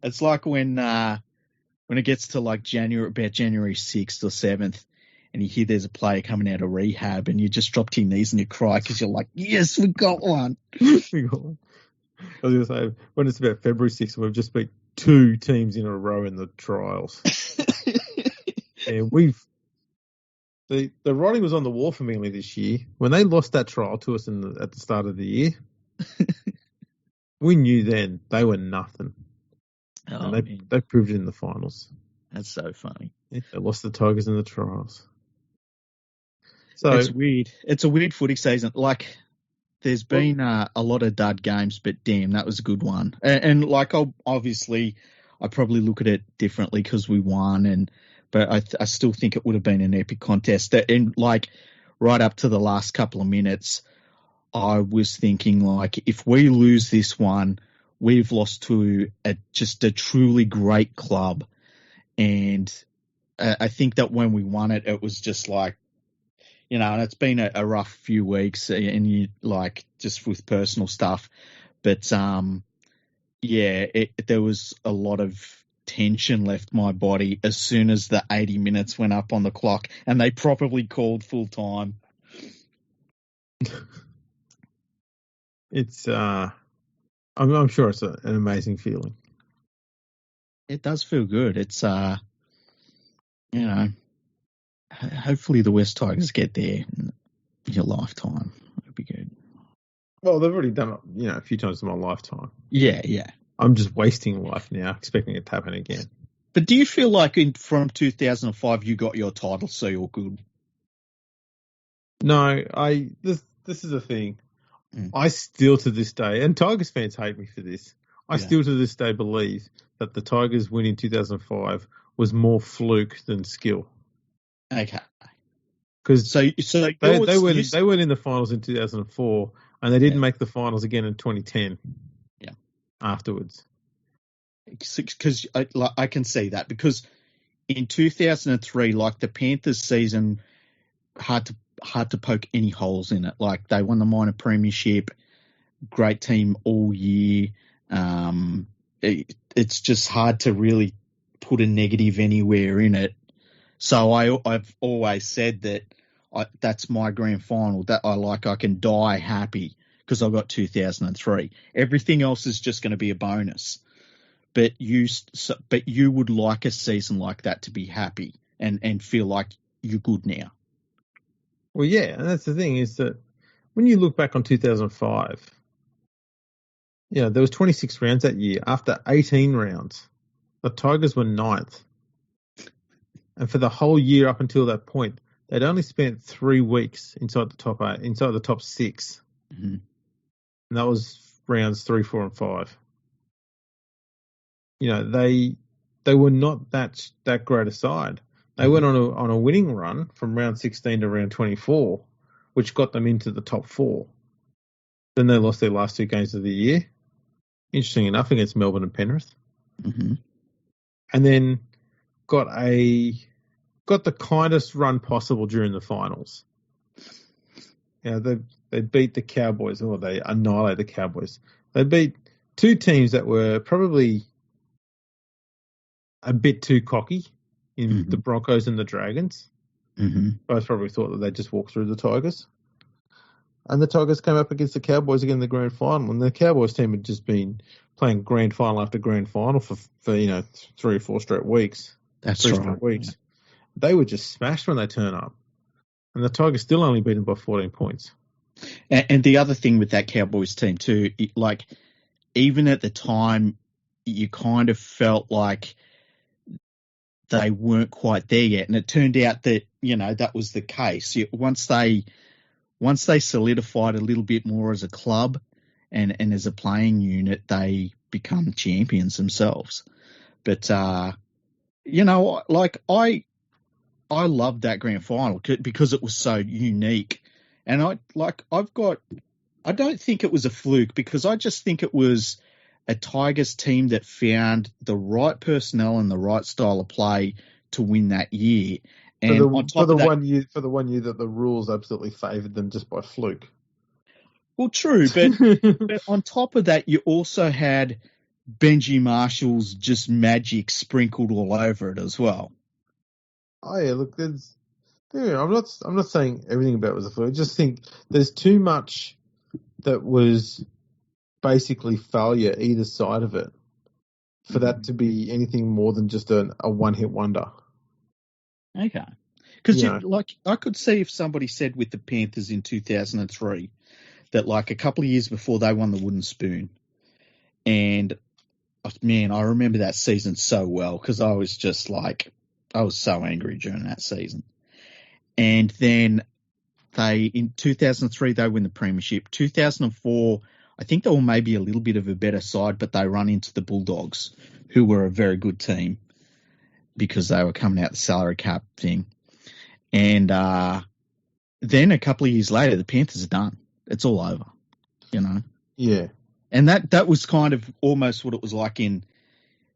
It's like when it gets to like January 6th or 7th, and you hear there's a player coming out of rehab, and you just drop to your knees and you cry because you're like, yes, we got one. I was going to say, when it's about February 6th, we've just beat 2 teams in a row in the trials. And the writing was on the wall for Manly this year. When they lost that trial to us at the start of the year, we knew then they were nothing. Oh, and they proved it in the finals. That's so funny. Yeah, they lost the Tigers in the trials. So it's weird. It's a weird footy season. Like, there's been a lot of dud games, but damn, that was a good one. And like, obviously, I probably look at it differently because we won, but I still think it would have been an epic contest. And like, right up to the last couple of minutes, I was thinking, like, if we lose this one, we've lost to just a truly great club. And I think that when we won it, it was just like, and it's been a rough few weeks, and you like just with personal stuff. But there was a lot of tension left my body as soon as the 80 minutes went up on the clock, and they probably called full time. It's I'm sure it's an amazing feeling. It does feel good. It's hopefully the West Tigers get there in your lifetime. It'd be good. Well, they've already done it, a few times in my lifetime. Yeah. I'm just wasting life now, expecting it to happen again. But do you feel like from 2005 you got your title, so you're good? No, this is the thing. I still to this day, and Tigers fans hate me for this, I still to this day believe that the Tigers win in 2005 was more fluke than skill. Okay. Because so they went in the finals in 2004, and they didn't make the finals again in 2010. Yeah. Afterwards. Because I can see that, because in 2003, like, the Panthers season, hard to poke any holes in it. Like, they won the minor premiership, great team all year. It's just hard to really put a negative anywhere in it. So I've always said that that's my grand final, that I can die happy because I got 2003. Everything else is just going to be a bonus. But you would like a season like that to be happy and feel like you're good now. Well, yeah, and that's the thing, is that when you look back on 2005, there was 26 rounds that year. After 18 rounds, the Tigers were 9th. And for the whole year up until that point, they'd only spent 3 weeks inside the top 8, inside the top 6. Mm-hmm. And that was rounds 3, 4, and 5. They were not that great a side. They went on a winning run from round 16 to round 24, which got them into the top 4. Then they lost their last 2 games of the year, interesting enough, against Melbourne and Penrith. Mm-hmm. And then got the kindest run possible during the finals. They beat the Cowboys, or they annihilated the Cowboys. They beat 2 teams that were probably a bit too cocky in the Broncos and the Dragons. Mm-hmm. Both probably thought that they'd just walk through the Tigers. And the Tigers came up against the Cowboys again in the grand final, and the Cowboys team had just been playing grand final after grand final for 3 or 4 straight weeks. That's 3 right. straight weeks. They were just smashed when they turn up. And the Tigers still only beat them by 14 points. And the other thing with that Cowboys team too, even at the time, you kind of felt like they weren't quite there yet. And it turned out that, that was the case. Once they solidified a little bit more as a club and as a playing unit, they become champions themselves. But, I loved that grand final because it was so unique. And I've got I don't think it was a fluke because I just think it was a Tigers team that found the right personnel and the right style of play to win that year. And for the 1 year that the rules absolutely favoured them just by fluke. Well, true, but on top of that, you also had Benji Marshall's just magic sprinkled all over it as well. Oh yeah, look, I'm not saying everything about it was a fluke. I just think there's too much that was basically failure either side of it for that to be anything more than just a one-hit wonder. Okay. Because I could see if somebody said with the Panthers in 2003 that like a couple of years before they won the Wooden Spoon, and man, I remember that season so well because I was just like, I was so angry during that season. And then in 2003, they win the premiership. 2004, I think they were maybe a little bit of a better side, but they run into the Bulldogs, who were a very good team because they were coming out the salary cap thing. And then a couple of years later, the Panthers are done. It's all over, Yeah. And that was kind of almost what it was like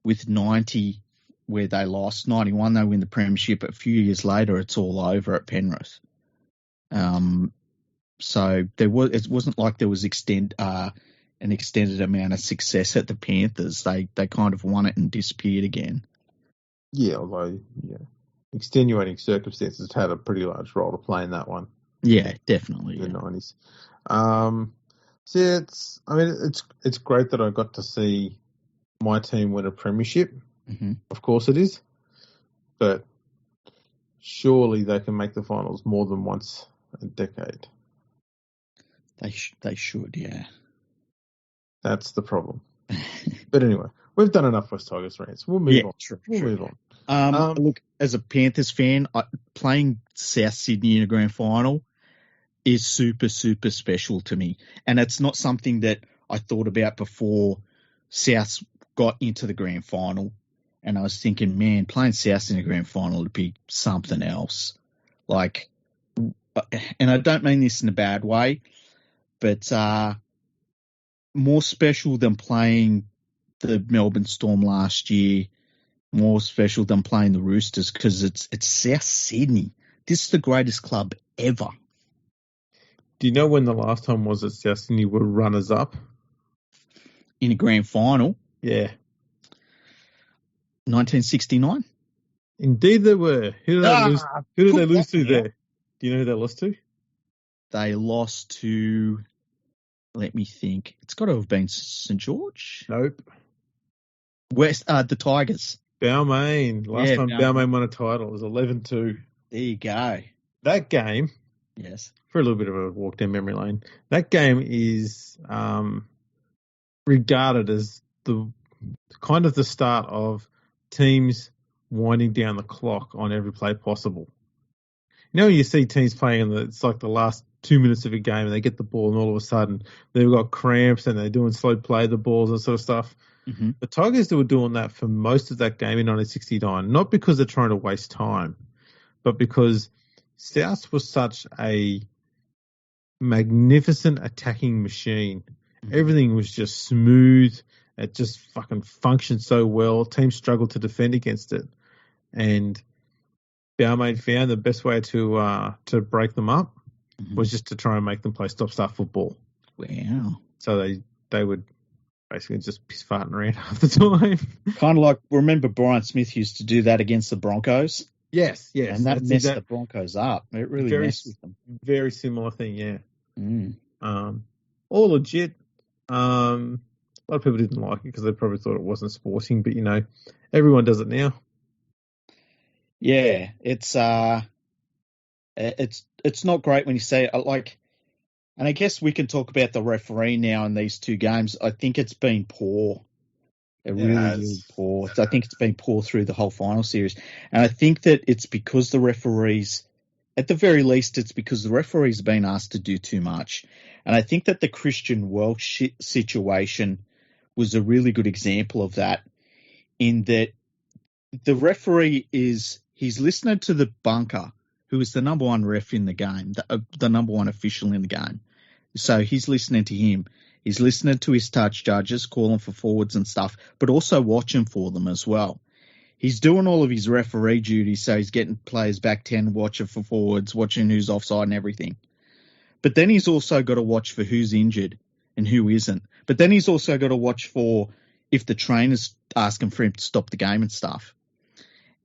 with 90, where they lost. 91, they win the premiership. A few years later, it's all over at Penrith. So it wasn't like there was an extended amount of success at the Panthers. They kind of won it and disappeared again. Yeah, although extenuating circumstances had a pretty large role to play in that one. Yeah, definitely. In the 90s. So it's great that I got to see my team win a premiership. Mm-hmm. Of course it is. But surely they can make the finals more than once a decade. They should, yeah. That's the problem. But anyway, we've done enough West Tigers rants. We'll move on. We'll move on. Look, as a Panthers fan, playing South Sydney in a grand final is super, super special to me. And it's not something that I thought about before South got into the grand final. And I was thinking, man, playing South in a grand final would be something else. Like, and I don't mean this in a bad way, but more special than playing the Melbourne Storm last year, more special than playing the Roosters because it's South Sydney. This is the greatest club ever. Do you know when the last time was that South Sydney were runners-up? In a grand final? Yeah. 1969? Indeed they were. Who did they lose to there? Do you know who they lost to? They lost to, let me think. It's got to have been St. George? Nope. The Tigers. Balmain. Last time Balmain won a title. It was 11-2. There you go. That game. Yes. For a little bit of a walk down memory lane, that game is regarded as the kind of the start of teams winding down the clock on every play possible. When you see teams playing it's like the last 2 minutes of a game and they get the ball and all of a sudden they've got cramps and they're doing slow play the balls and sort of stuff. Mm-hmm. The Tigers were doing that for most of that game in 1969, not because they're trying to waste time, but because South was such a magnificent attacking machine. Mm-hmm. Everything was just smooth. It just fucking functioned so well. Teams struggled to defend against it. And Balmain found the best way to break them up was just to try and make them play stop-start football. Wow. So they would basically just piss farting around half the time. Kind of like, remember Brian Smith used to do that against the Broncos? Yes. And that messed the Broncos up. It really messed with them. Very similar thing, yeah. Mm. All legit. A lot of people didn't like it because they probably thought it wasn't sporting, but everyone does it now. Yeah, it's not great when you say it, like, and I guess we can talk about the referee now in these two games. I think it's been poor. Really poor. I think it's been poor through the whole final series. And I think that it's because the referees, at the very least, it's because the referees have been asked to do too much. And I think that the Christian Welch situation was a really good example of that, in that the referee he's listening to the bunker, who is the number one ref in the game, the number one official in the game, So he's listening to him. He's listening to his touch judges, calling for forwards and stuff, but also watching for them as well. He's doing all of his referee duties, so he's getting players back 10, watching for forwards, watching who's offside and everything. But then he's also got to watch for who's injured and who isn't. But then he's also got to watch for if the trainer's asking for him to stop the game and stuff.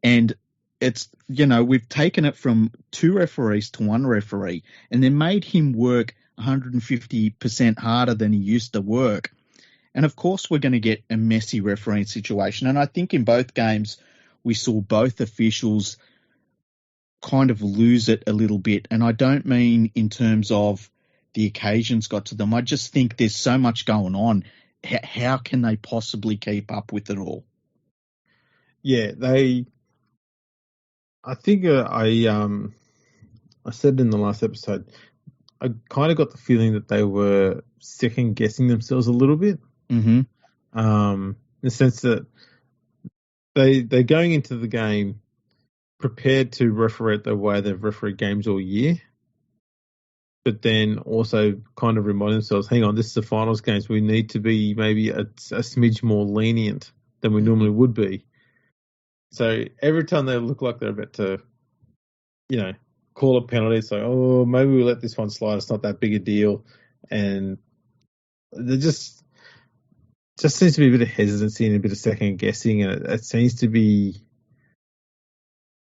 And it's, we've taken it from 2 referees to 1 referee and then made him work 150% harder than he used to work. And of course, we're going to get a messy refereeing situation. And I think in both games, we saw both officials kind of lose it a little bit. And I don't mean in terms of the occasions got to them. I just think there's so much going on. How can they possibly keep up with it all? Yeah, I think I said in the last episode, I kind of got the feeling that they were second guessing themselves a little bit. Mm-hmm. In the sense that they're going into the game prepared to referee it the way they've refereed games all year, but then also kind of remind themselves, hang on, this is the finals games. We need to be maybe a smidge more lenient than we normally would be. So every time they look like they're about to, call a penalty, it's like, oh, maybe we let this one slide. It's not that big a deal. And they just seems to be a bit of hesitancy and a bit of second guessing. And it seems to be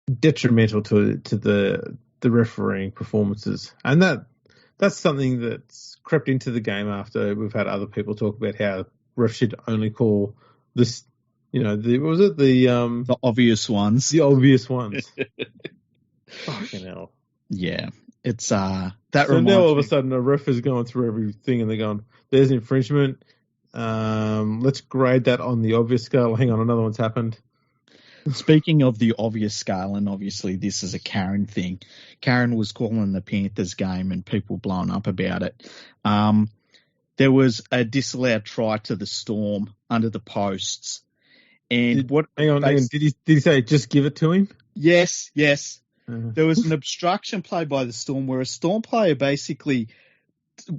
detrimental to the refereeing performances. And that's something that's crept into the game after we've had other people talk about how refs should only call this, the obvious ones. The obvious ones. Fucking hell. Yeah. It's that so now all of a sudden a ref is going through everything and they're going, there's infringement. Let's grade that on the obvious scale. Hang on, another one's happened. Speaking of the obvious scale, and obviously this is a Karen thing. Karen was calling the Panthers game and people blowing up about it. There was a disallowed try to the Storm under the posts. And hang on. Did he say just give it to him? Yes. There was an obstruction play by the Storm where a Storm player basically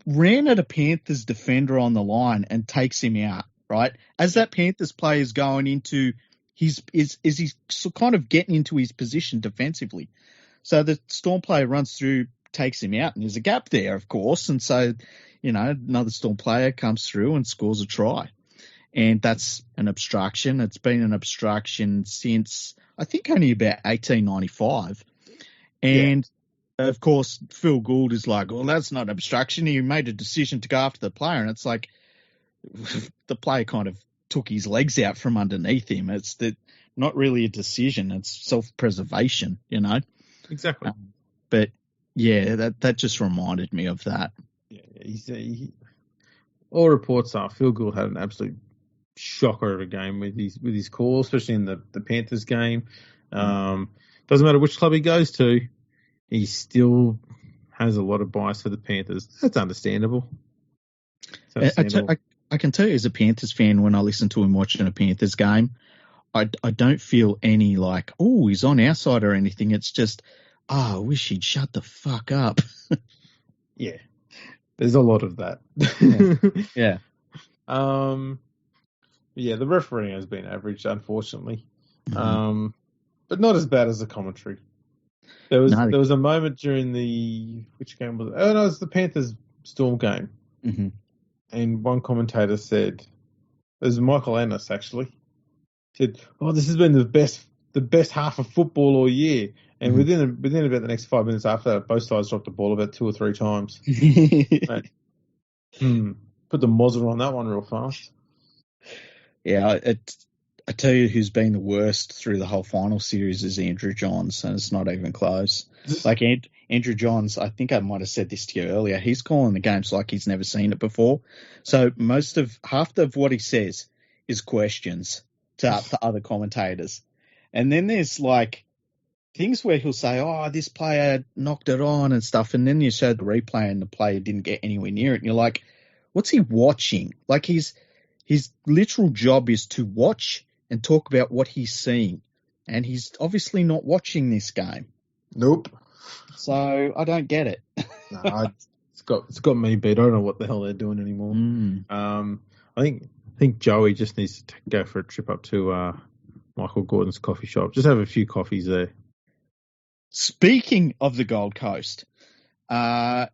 ran at a Panthers defender on the line and takes him out, right? As that Panthers player is going into he's kind of getting into his position defensively. So the Storm player runs through, takes him out, and there's a gap there, of course. And so, another Storm player comes through and scores a try. And that's an obstruction. It's been an obstruction since, I think, only about 1895. And, of course, Phil Gould is like, well, that's not obstruction. He made a decision to go after the player. And it's like the player kind of took his legs out from underneath him. It's not really a decision. It's self-preservation, Exactly. But, yeah, that just reminded me of that. Yeah, all reports are Phil Gould had an absolute shocker of a game with his call, especially in the Panthers game. Doesn't matter which club he goes to, he still has a lot of bias for the Panthers. That's understandable. I can tell you as a Panthers fan, when I listen to him watching a Panthers game, I don't feel any like, oh, he's on our side or anything. It's just, I wish he'd shut the fuck up. Yeah. There's a lot of that. Yeah. Yeah, the refereeing has been average, unfortunately. But not as bad as the commentary. There was a moment during which game was it? Oh, no, it was the Panthers Storm game. Mm-hmm. And one commentator said, it was Michael Ennis actually, said, oh, this has been the best half of football all year. And within about the next 5 minutes after that, both sides dropped the ball about 2 or 3 times. Put the muzzle on that one real fast. Yeah, I tell you who's been the worst through the whole final series is Andrew Johns, and it's not even close. Like Andrew Johns, I think I might have said this to you earlier, he's calling the games like he's never seen it before. So half of what he says is questions to other commentators. And then there's like things where he'll say, oh, this player knocked it on and stuff, and then you show the replay and the player didn't get anywhere near it, and you're like, what's he watching? Like his literal job is to watch and talk about what he's seeing. And he's obviously not watching this game. Nope. So I don't get it. No, it's got me beat. I don't know what the hell they're doing anymore. I think Joey just needs to go for a trip up to Michael Gordon's coffee shop. Just have a few coffees there. Speaking of the Gold Coast, a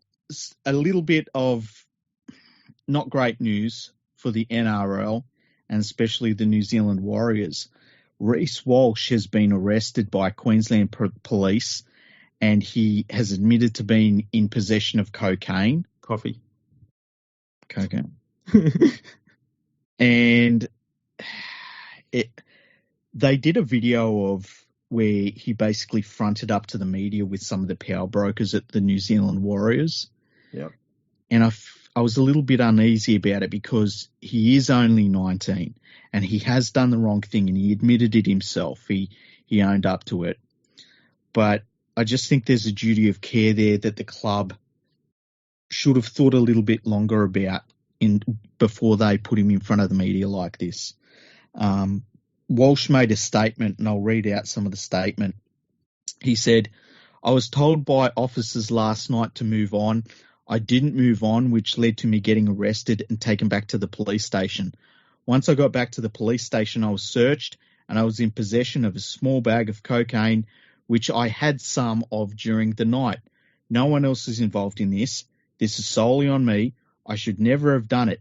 little bit of not great news for the NRL and especially the New Zealand Warriors. Reece Walsh has been arrested by Queensland police and he has admitted to being in possession of cocaine. Cocaine. And they did a video of where he basically fronted up to the media with some of the power brokers at the New Zealand Warriors. Yep. And I was a little bit uneasy about it because he is only 19 and he has done the wrong thing and he admitted it himself. He owned up to it. But I just think there's a duty of care there that the club should have thought a little bit longer about before they put him in front of the media like this. Walsh made a statement, and I'll read out some of the statement. He said, "I was told by officers last night to move on. I didn't move on, which led to me getting arrested and taken back to the police station. Once I got back to the police station, I was searched and I was in possession of a small bag of cocaine, which I had some of during the night. No one else is involved in this. This is solely on me. I should never have done it.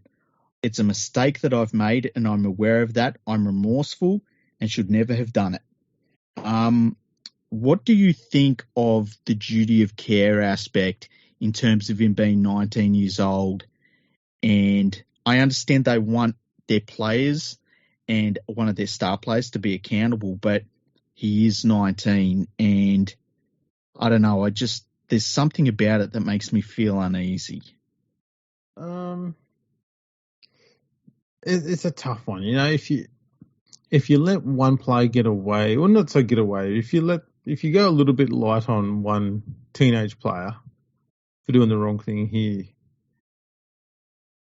It's a mistake that I've made and I'm aware of that. I'm remorseful and should never have done it." What do you think of the duty of care aspect in terms of him being 19 years old? And I understand they want their players and one of their star players to be accountable, but he is 19 and I don't know, there's something about it that makes me feel uneasy. It's a tough one. You know, if you let one player get away, or not so get away, if you go a little bit light on one teenage player for doing the wrong thing here,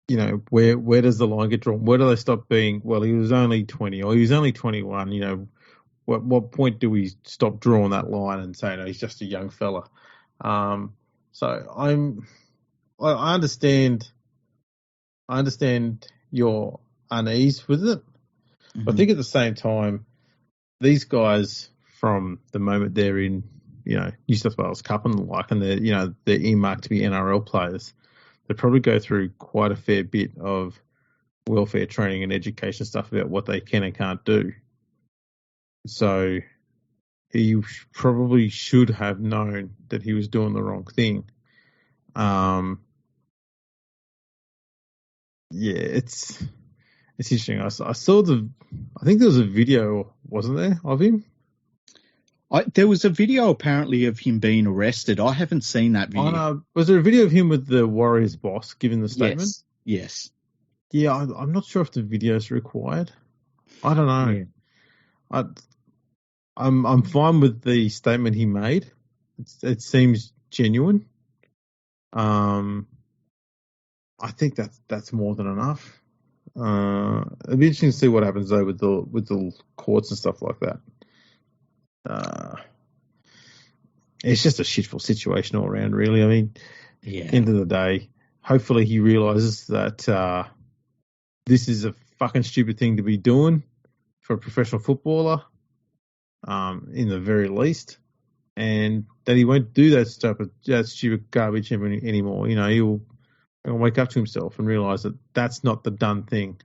you know, where does the line get drawn? Where do they stop being, well, he was only 20 or he was only 21, you know, what point do we stop drawing that line and say, no, he's just a young fella? So I understand your unease with it. Mm-hmm. I think at the same time, these guys, from the moment they're in, you know, New South Wales Cup and the like, and they're earmarked to be NRL players, they probably go through quite a fair bit of welfare training and education stuff about what they can and can't do. So he probably should have known that he was doing the wrong thing. Yeah, it's interesting. I saw I think there was a video, wasn't there, of him? There was a video apparently of him being arrested. I haven't seen that video. Was there a video of him with the Warriors boss giving the statement? Yes. Yeah, I'm not sure if the video is required. I don't know. Yeah. I'm fine with the statement he made. It seems genuine. I think that's more than enough. It'd be interesting to see what happens though with the courts and stuff like that. It's just a shitful situation all around, really. I mean, end of the day, hopefully he realizes that this is a fucking stupid thing to be doing for a professional footballer, in the very least, and that he won't do that stupid garbage anymore. You know, he'll wake up to himself and realize that that's not the done thing.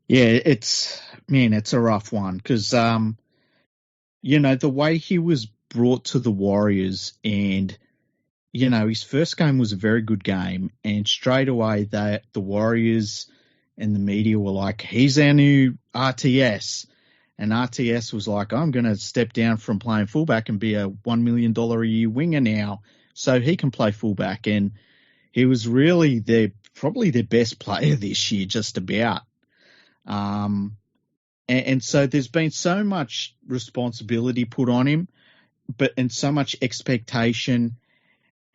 Yeah, it's a rough one because, you know, the way he was brought to the Warriors and, you know, his first game was a very good game and straight away the Warriors and the media were like, he's our new RTS. And RTS was like, I'm going to step down from playing fullback and be a $1 million a year winger now so he can play fullback. And he was really probably their best player this year, just about. And so there's been so much responsibility put on him, and so much expectation.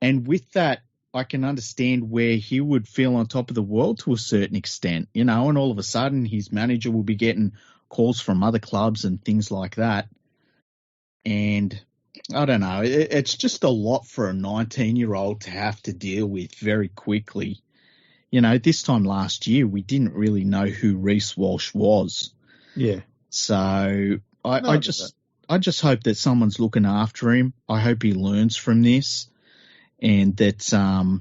And with that, I can understand where he would feel on top of the world to a certain extent, you know, and all of a sudden his manager will be getting calls from other clubs and things like that. And I don't know. It's just a lot for a 19-year-old to have to deal with very quickly. This time last year, we didn't really know who Reece Walsh was. Yeah. So I just hope that someone's looking after him. I hope he learns from this, and that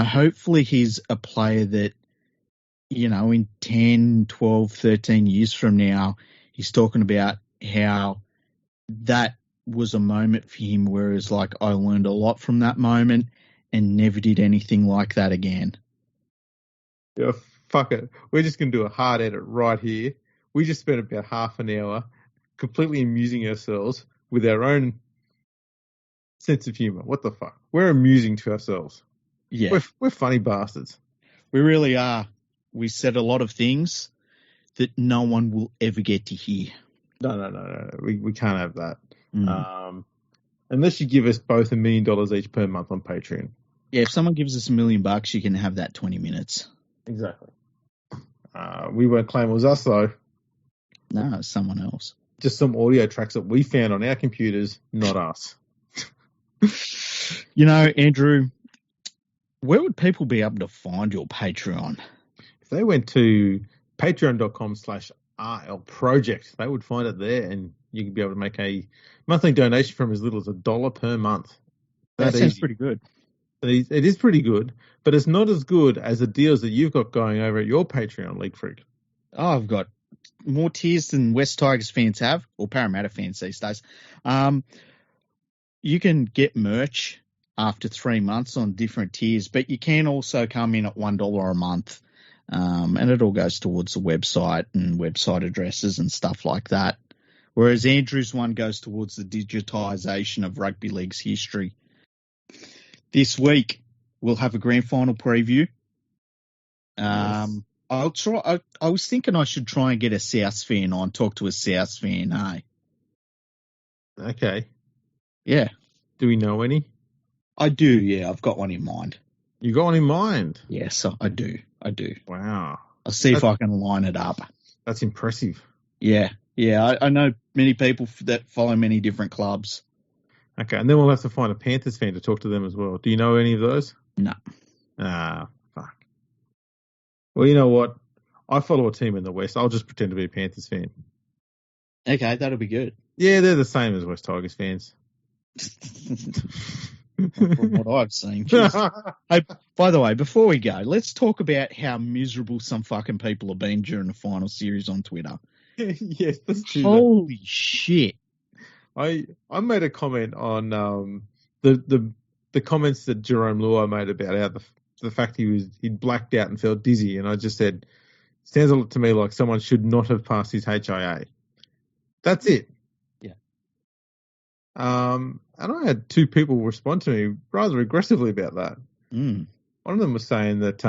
hopefully he's a player that in 10, 12, 13 years from now, he's talking about how that was a moment for him where it's like, I learned a lot from that moment and never did anything like that again. Yeah, fuck it. We're just going to do a hard edit right here. We just spent about half an hour completely amusing ourselves with our own sense of humour. What the fuck? We're amusing to ourselves. Yeah. We're funny bastards. We really are. We said a lot of things that no one will ever get to hear. No. We can't have that. Unless you give us both $1 million each per month on Patreon. Yeah, if someone gives us $1 million, you can have that 20 minutes. Exactly. We won't claim it was us, though. No, it's someone else. Just some audio tracks that we found on our computers, not us. Andrew, where would people be able to find your Patreon? If they went to patreon.com/RL Project, they would find it there, and you could be able to make a monthly donation from as little as $1 per month. That sounds pretty good. It is pretty good, but it's not as good as the deals that you've got going over at your Patreon, League Freak. Oh, I've got more tiers than West Tigers fans have, or Parramatta fans these days. You can get merch after 3 months on different tiers, but you can also come in at $1 a month, and it all goes towards the website and website addresses and stuff like that. Whereas Andrew's one goes towards the digitisation of rugby league's history. This week, we'll have a grand final preview. Yes. I'll try. I was thinking I should try and get a South fan on, talk to a South fan, hey? Okay. Yeah. Do we know any? I do, yeah. I've got one in mind. You got one in mind? Yes, I do. Wow. I'll see if I can line it up. That's impressive. Yeah. I know many people that follow many different clubs. Okay, and then we'll have to find a Panthers fan to talk to them as well. Do you know any of those? No. Fuck. Well, you know what? I follow a team in the West. I'll just pretend to be a Panthers fan. Okay, that'll be good. Yeah, they're the same as West Tigers fans. From what I've seen. Hey, by the way, before we go, let's talk about how miserable some fucking people have been during the final series on Twitter. Yes, let's do that. Holy shit. I made a comment on the comments that Jerome Luai made about how the fact he'd blacked out and felt dizzy, and I just said, sounds a lot to me like someone should not have passed his HIA. That's it. Yeah. And I had two people respond to me rather aggressively about that. One of them was saying that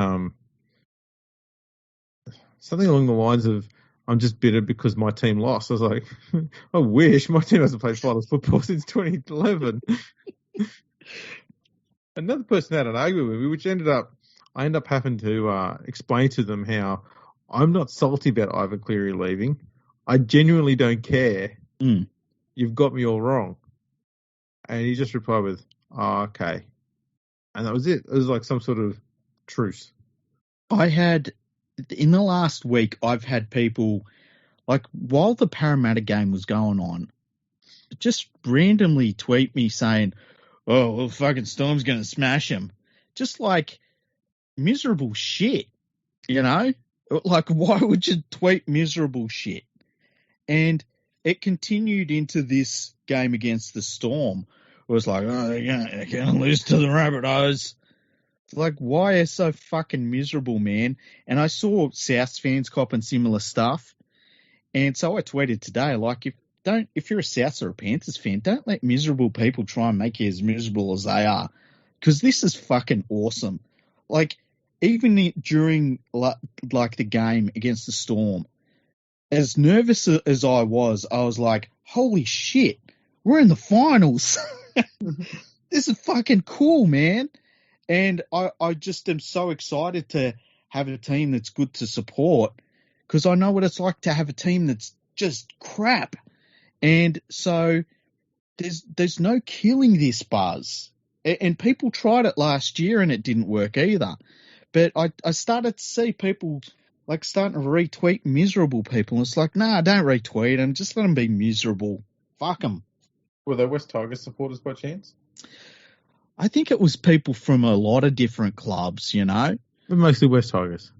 something along the lines of, I'm just bitter because my team lost. I was like, I wish. My team hasn't played finals football since 2011. Another person had an argument with me, which I ended up having to explain to them how I'm not salty about Ivan Cleary leaving. I genuinely don't care. You've got me all wrong. And he just replied with, oh, okay. And that was it. It was like some sort of truce. In the last week, I've had people, like, while the Parramatta game was going on, just randomly tweet me saying, oh, well, fucking Storm's going to smash him. Just like miserable shit, you know? Like, why would you tweet miserable shit? And it continued into this game against the Storm. It was like, oh, they're going to lose to the Rabbitohs. Like, why are so fucking miserable, man? And I saw South fans copping similar stuff. And so I tweeted today, like, if you're a South or a Panthers fan, don't let miserable people try and make you as miserable as they are. Because this is fucking awesome. Like, even during, like, the game against the Storm, as nervous as I was like, holy shit, we're in the finals. This is fucking cool, man. And I just am so excited to have a team that's good to support, because I know what it's like to have a team that's just crap. And so there's no killing this buzz. And people tried it last year and it didn't work either. But I started to see people like starting to retweet miserable people. And it's like, nah, don't retweet them. Just let them be miserable. Fuck them. Were they West Tigers supporters by chance? I think it was people from a lot of different clubs, you know. But mostly West Tigers.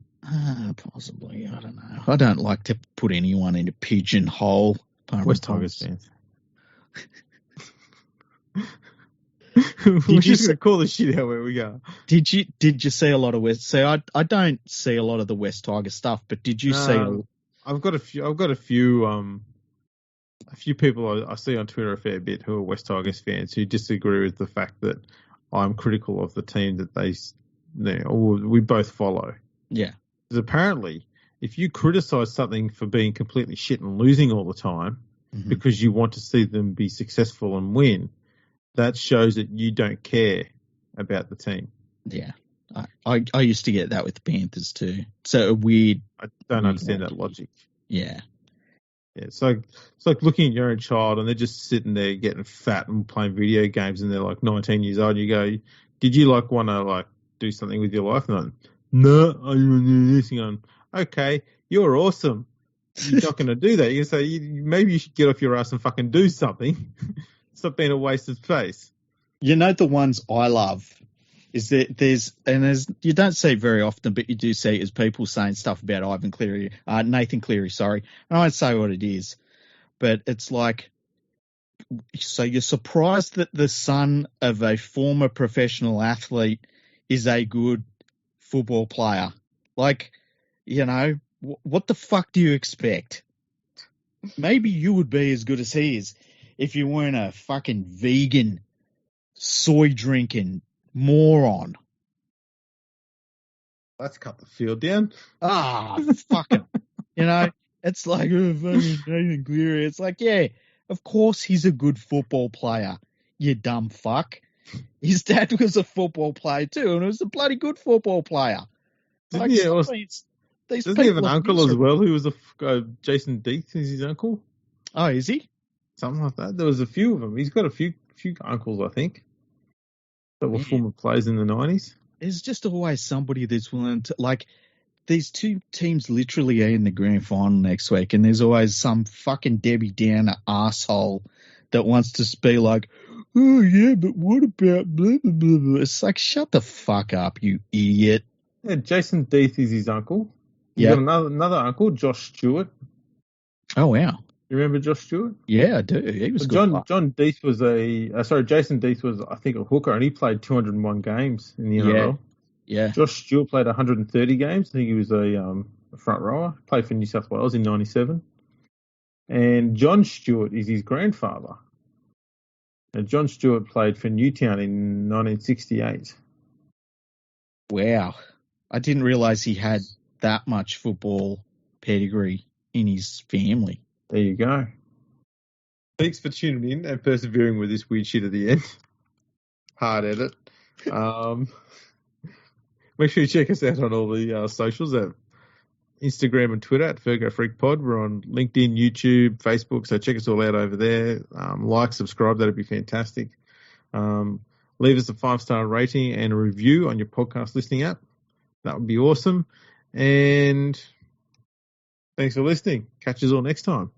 Possibly. I don't know. I don't like to put anyone in a pigeonhole. West Tigers fans. We're just going to call the shit out where we go. Did you see a lot of West? So I don't see a lot of the West Tigers stuff, but did you see? I've got a few people I see on Twitter a fair bit who are West Tigers fans who disagree with the fact that I'm critical of the team that we both follow. Yeah. Because apparently, if you criticize something for being completely shit and losing all the time because you want to see them be successful and win, that shows that you don't care about the team. Yeah. I used to get that with the Panthers too. So weird. I don't understand that logic. Yeah. Yeah, it's like looking at your own child and they're just sitting there getting fat and playing video games and they're like 19 years old. And you go, did you want to do something with your life? No, I want to do this. Going, okay, you're awesome. You're not going to do that. You can say maybe you should get off your ass and fucking do something. Stop being a waste of space. You know the ones I love is that there's you don't see it very often, but you do see is people saying stuff about Nathan Cleary, sorry. And I won't say what it is, but it's like, so you're surprised that the son of a former professional athlete is a good football player. Like, you know, what the fuck do you expect? Maybe you would be as good as he is if you weren't a fucking vegan, soy drinking moron. Let's cut the field down. Fucking, you know, it's like, fucking Nathan Cleary. It's like, yeah, of course he's a good football player, you dumb fuck. His dad was a football player too, and he was a bloody good football player. Doesn't he have an uncle as well who was Jason Deeth is his uncle? Oh, is he? Something like that. There was a few of them. He's got a few uncles, I think, that were former players in the 90s. There's just always somebody that's willing to, like, these two teams literally are in the grand final next week, and there's always some fucking Debbie Downer asshole that wants to be like, oh, yeah, but what about blah, blah, blah, blah. It's like, shut the fuck up, you idiot. Yeah, Jason Deeth is his uncle. He's got another uncle, Josh Stewart. Oh, wow. You remember Josh Stewart? Yeah, I do. He was good. John Deeth was Jason Deeth was, I think, a hooker, and he played 201 games in the NRL. Yeah. Josh Stewart played 130 games. I think he was a front rower. Played for New South Wales in 97. And John Stewart is his grandfather. And John Stewart played for Newtown in 1968. Wow. I didn't realise he had that much football pedigree in his family. There you go. Thanks for tuning in and persevering with this weird shit at the end. Hard edit. Make sure you check us out on all the socials at Instagram and Twitter at FergoFreakPod. We're on LinkedIn, YouTube, Facebook, so check us all out over there. Subscribe, that'd be fantastic. Leave us a 5-star rating and a review on your podcast listening app. That would be awesome. And thanks for listening. Catch us all next time.